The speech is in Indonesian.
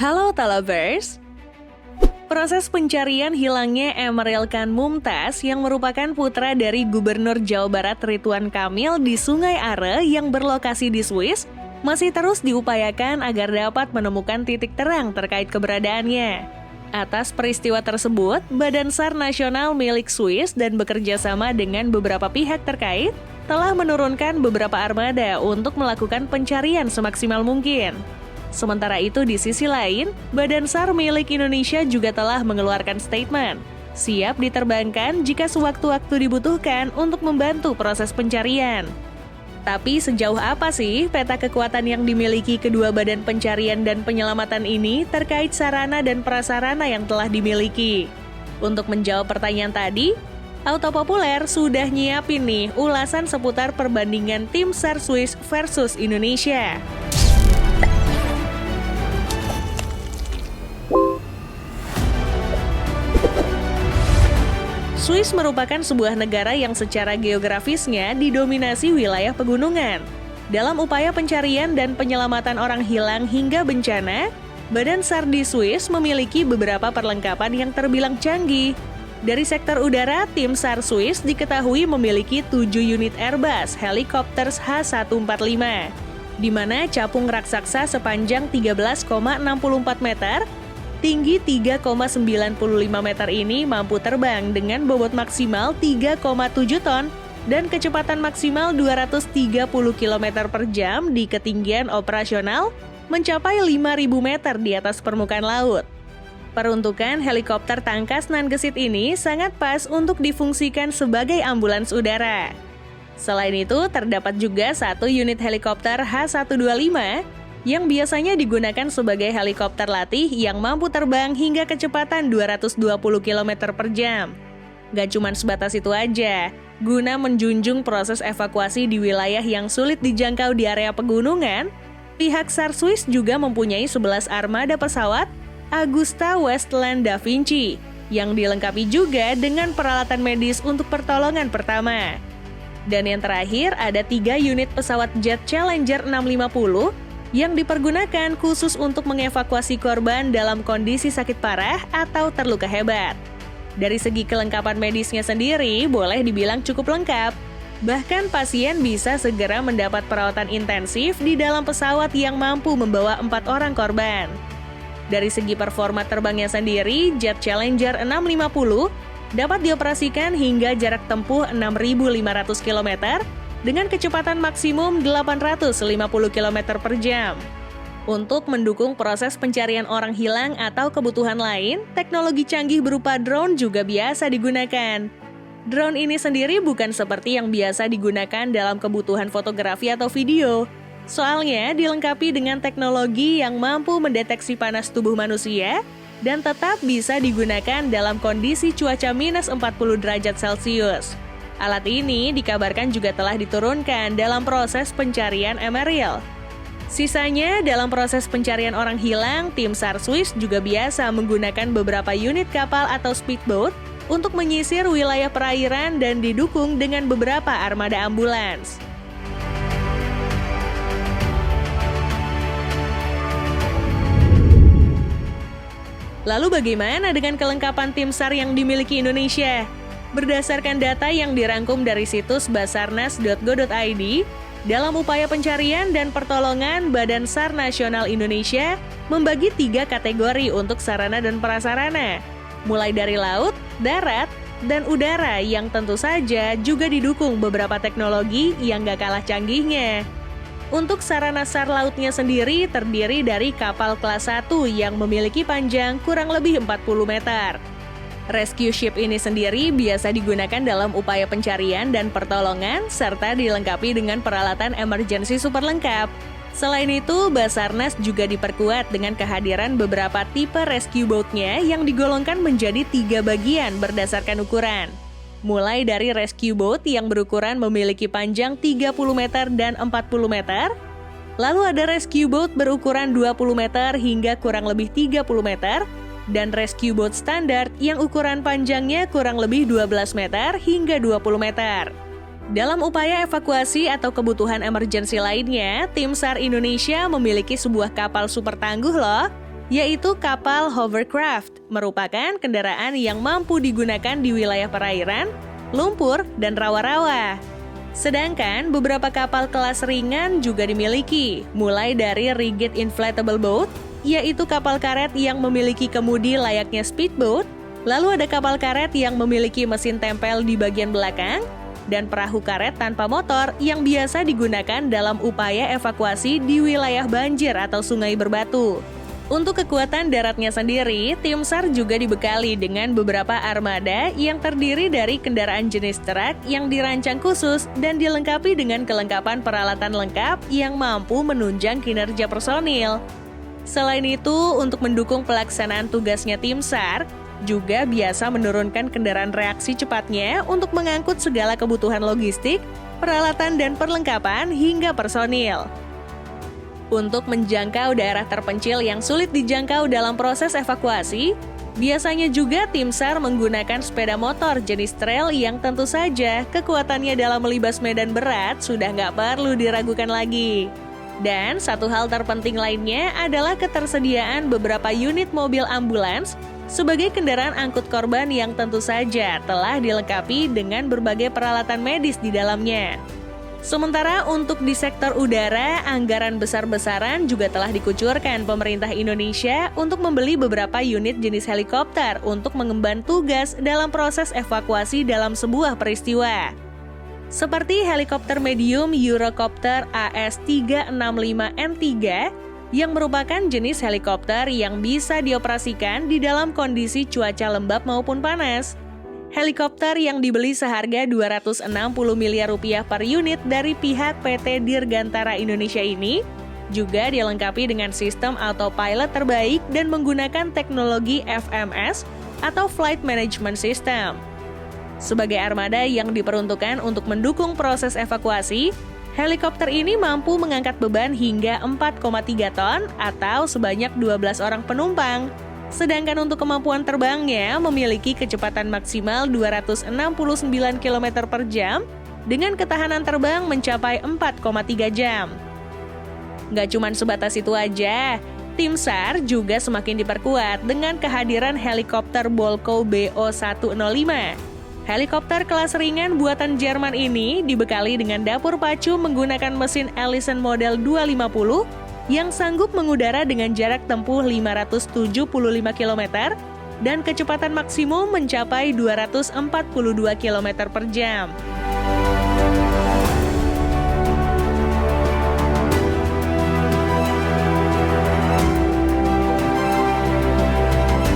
Halo Talabers! Proses pencarian hilangnya Emeril Khan Mumtaz yang merupakan putra dari Gubernur Jawa Barat Ridwan Kamil di Sungai Are yang berlokasi di Swiss masih terus diupayakan agar dapat menemukan titik terang terkait keberadaannya. Atas peristiwa tersebut, Badan SAR Nasional milik Swiss dan bekerja sama dengan beberapa pihak terkait telah menurunkan beberapa armada untuk melakukan pencarian semaksimal mungkin. Sementara itu di sisi lain, Badan SAR milik Indonesia juga telah mengeluarkan statement, siap diterbangkan jika sewaktu-waktu dibutuhkan untuk membantu proses pencarian. Tapi sejauh apa sih peta kekuatan yang dimiliki kedua badan pencarian dan penyelamatan ini terkait sarana dan prasarana yang telah dimiliki? Untuk menjawab pertanyaan tadi, Auto Populer sudah nyiapin nih ulasan seputar perbandingan tim SAR Swiss versus Indonesia. Swiss merupakan sebuah negara yang secara geografisnya didominasi wilayah pegunungan. Dalam upaya pencarian dan penyelamatan orang hilang hingga bencana, Badan SAR di Swiss memiliki beberapa perlengkapan yang terbilang canggih. Dari sektor udara, tim SAR Swiss diketahui memiliki 7 unit Airbus Helicopters H145, di mana capung raksasa sepanjang 13,64 meter, tinggi 3,95 meter ini mampu terbang dengan bobot maksimal 3,7 ton dan kecepatan maksimal 230 km per jam di ketinggian operasional mencapai 5.000 meter di atas permukaan laut. Peruntukan helikopter tangkas nan gesit ini sangat pas untuk difungsikan sebagai ambulans udara. Selain itu, terdapat juga satu unit helikopter H125 yang biasanya digunakan sebagai helikopter latih yang mampu terbang hingga kecepatan 220 km per jam. Gak cuma sebatas itu aja, guna menjunjung proses evakuasi di wilayah yang sulit dijangkau di area pegunungan, pihak SAR Swiss juga mempunyai 11 armada pesawat Agusta Westland Da Vinci yang dilengkapi juga dengan peralatan medis untuk pertolongan pertama. Dan yang terakhir ada 3 unit pesawat jet Challenger 650 yang dipergunakan khusus untuk mengevakuasi korban dalam kondisi sakit parah atau terluka hebat. Dari segi kelengkapan medisnya sendiri boleh dibilang cukup lengkap. Bahkan pasien bisa segera mendapat perawatan intensif di dalam pesawat yang mampu membawa 4 orang korban. Dari segi performa terbangnya sendiri, Jet Challenger 650 dapat dioperasikan hingga jarak tempuh 6.500 km dengan kecepatan maksimum 850 km per jam. Untuk mendukung proses pencarian orang hilang atau kebutuhan lain, teknologi canggih berupa drone juga biasa digunakan. Drone ini sendiri bukan seperti yang biasa digunakan dalam kebutuhan fotografi atau video. Soalnya dilengkapi dengan teknologi yang mampu mendeteksi panas tubuh manusia dan tetap bisa digunakan dalam kondisi cuaca minus 40 derajat Celcius. Alat ini dikabarkan juga telah diturunkan dalam proses pencarian Emeril. Sisanya, dalam proses pencarian orang hilang, tim SAR Swiss juga biasa menggunakan beberapa unit kapal atau speedboat untuk menyisir wilayah perairan dan didukung dengan beberapa armada ambulans. Lalu bagaimana dengan kelengkapan tim SAR yang dimiliki Indonesia? Berdasarkan data yang dirangkum dari situs basarnas.go.id, dalam upaya pencarian dan pertolongan, Badan SAR Nasional Indonesia membagi 3 kategori untuk sarana dan prasarana, mulai dari laut, darat, dan udara yang tentu saja juga didukung beberapa teknologi yang gak kalah canggihnya. Untuk sarana SAR lautnya sendiri terdiri dari kapal kelas 1 yang memiliki panjang kurang lebih 40 meter. Rescue ship ini sendiri biasa digunakan dalam upaya pencarian dan pertolongan serta dilengkapi dengan peralatan emergensi super lengkap. Selain itu, Basarnas juga diperkuat dengan kehadiran beberapa tipe rescue boat-nya yang digolongkan menjadi 3 bagian berdasarkan ukuran. Mulai dari rescue boat yang berukuran memiliki panjang 30 meter dan 40 meter, lalu ada rescue boat berukuran 20 meter hingga kurang lebih 30 meter, dan rescue boat standar yang ukuran panjangnya kurang lebih 12 meter hingga 20 meter. Dalam upaya evakuasi atau kebutuhan emergensi lainnya, tim SAR Indonesia memiliki sebuah kapal super tangguh loh, yaitu kapal hovercraft, merupakan kendaraan yang mampu digunakan di wilayah perairan, lumpur, dan rawa-rawa. Sedangkan beberapa kapal kelas ringan juga dimiliki, mulai dari rigid inflatable boat, yaitu kapal karet yang memiliki kemudi layaknya speedboat, lalu ada kapal karet yang memiliki mesin tempel di bagian belakang, dan perahu karet tanpa motor yang biasa digunakan dalam upaya evakuasi di wilayah banjir atau sungai berbatu. Untuk kekuatan daratnya sendiri, tim SAR juga dibekali dengan beberapa armada yang terdiri dari kendaraan jenis truk yang dirancang khusus dan dilengkapi dengan kelengkapan peralatan lengkap yang mampu menunjang kinerja personil. Selain itu, untuk mendukung pelaksanaan tugasnya tim SAR, juga biasa menurunkan kendaraan reaksi cepatnya untuk mengangkut segala kebutuhan logistik, peralatan dan perlengkapan hingga personil. Untuk menjangkau daerah terpencil yang sulit dijangkau dalam proses evakuasi, biasanya juga tim SAR menggunakan sepeda motor jenis trail yang tentu saja kekuatannya dalam melibas medan berat sudah nggak perlu diragukan lagi. Dan satu hal terpenting lainnya adalah ketersediaan beberapa unit mobil ambulans sebagai kendaraan angkut korban yang tentu saja telah dilengkapi dengan berbagai peralatan medis di dalamnya. Sementara untuk di sektor udara, anggaran besar-besaran juga telah dikucurkan pemerintah Indonesia untuk membeli beberapa unit jenis helikopter untuk mengemban tugas dalam proses evakuasi dalam sebuah peristiwa. Seperti helikopter medium Eurocopter AS365N3 yang merupakan jenis helikopter yang bisa dioperasikan di dalam kondisi cuaca lembab maupun panas. Helikopter yang dibeli seharga Rp260 miliar per unit dari pihak PT Dirgantara Indonesia ini juga dilengkapi dengan sistem autopilot terbaik dan menggunakan teknologi FMS atau Flight Management System. Sebagai armada yang diperuntukkan untuk mendukung proses evakuasi, helikopter ini mampu mengangkat beban hingga 4,3 ton atau sebanyak 12 orang penumpang. Sedangkan untuk kemampuan terbangnya memiliki kecepatan maksimal 269 km per jam dengan ketahanan terbang mencapai 4,3 jam. Nggak cuma sebatas itu aja, tim SAR juga semakin diperkuat dengan kehadiran helikopter Bolko BO-105. Helikopter kelas ringan buatan Jerman ini dibekali dengan dapur pacu menggunakan mesin Allison model 250 yang sanggup mengudara dengan jarak tempuh 575 km dan kecepatan maksimum mencapai 242 km per jam.